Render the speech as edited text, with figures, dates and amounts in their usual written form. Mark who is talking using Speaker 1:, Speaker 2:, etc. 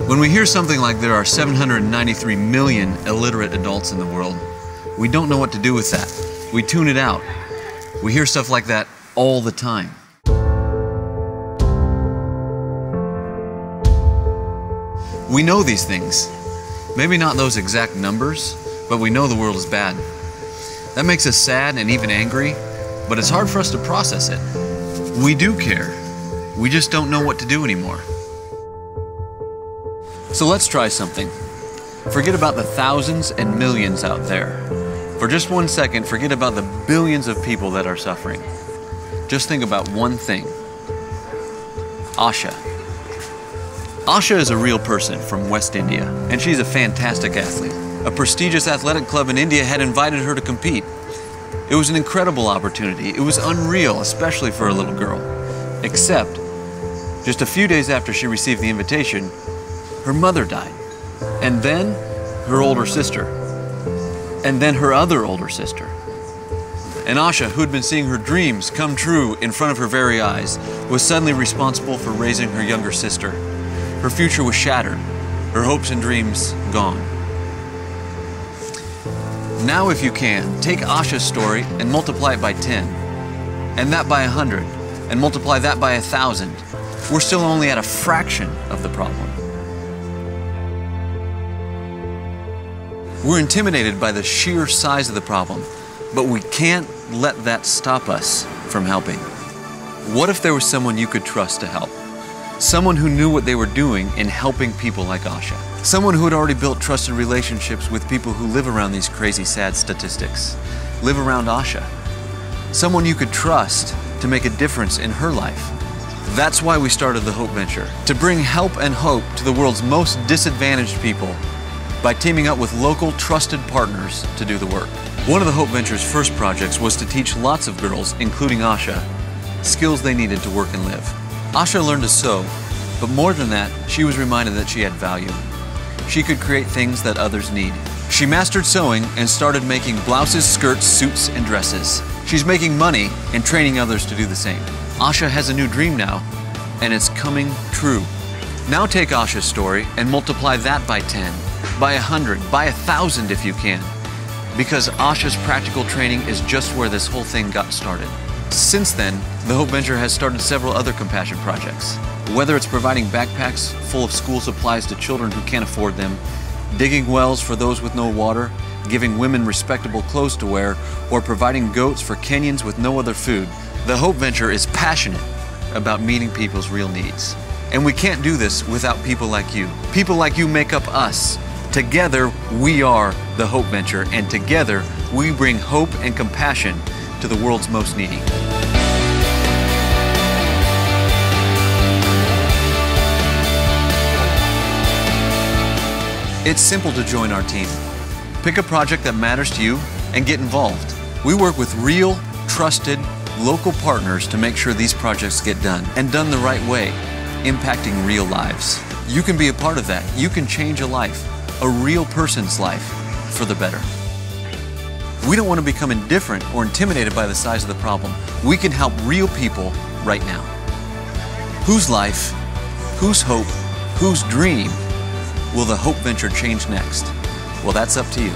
Speaker 1: When we hear something like there are 793 million illiterate adults in the world, we don't know what to do with that. We tune it out. We hear stuff like that all the time. We know these things. Maybe not those exact numbers, but we know the world is bad. That makes us sad and even angry, but it's hard for us to process it. We do care. We just don't know what to do anymore. So let's try something. Forget about the thousands and millions out there. For just 1 second, forget about the billions of people that are suffering. Just think about one thing. Ahsha. Ahsha is a real person from West India, and she's a fantastic athlete. A prestigious athletic club in India had invited her to compete. It was an incredible opportunity. It was unreal, especially for a little girl. Except, just a few days after she received the invitation, her mother died. And then, her older sister. And then her other older sister. And Ahsha, who had been seeing her dreams come true in front of her very eyes, was suddenly responsible for raising her younger sister. Her future was shattered, her hopes and dreams gone. Now, if you can, take Ahsha's story and multiply it by 10, and that by 100, and multiply that by 1,000. We're still only at a fraction of the problem. We're intimidated by the sheer size of the problem, but we can't let that stop us from helping. What if there was someone you could trust to help? Someone who knew what they were doing in helping people like Ahsha. Someone who had already built trusted relationships with people who live around these crazy, sad statistics. Live around Ahsha. Someone you could trust to make a difference in her life. That's why we started the Hope Venture, to bring help and hope to the world's most disadvantaged people by teaming up with local trusted partners to do the work. One of the Hope Venture's first projects was to teach lots of girls, including Ahsha, skills they needed to work and live. Ahsha learned to sew, but more than that, she was reminded that she had value. She could create things that others need. She mastered sewing and started making blouses, skirts, suits, and dresses. She's making money and training others to do the same. Ahsha has a new dream now, and it's coming true. Now take Ahsha's story and multiply that by 10, by 100, by 1,000 if you can, because Ahsha's practical training is just where this whole thing got started. Since then, the Hope Venture has started several other compassion projects. Whether it's providing backpacks full of school supplies to children who can't afford them, digging wells for those with no water, giving women respectable clothes to wear, or providing goats for Kenyans with no other food, the Hope Venture is passionate about meeting people's real needs. And we can't do this without people like you. People like you make up us. Together, we are the Hope Venture, and together, we bring hope and compassion to the world's most needy. It's simple to join our team. Pick a project that matters to you and get involved. We work with real, trusted, local partners to make sure these projects get done, and done the right way, impacting real lives. You can be a part of that. You can change a life, a real person's life, for the better. We don't want to become indifferent or intimidated by the size of the problem. We can help real people right now. Whose life, whose hope, whose dream will the Hope Venture change next? Well, that's up to you.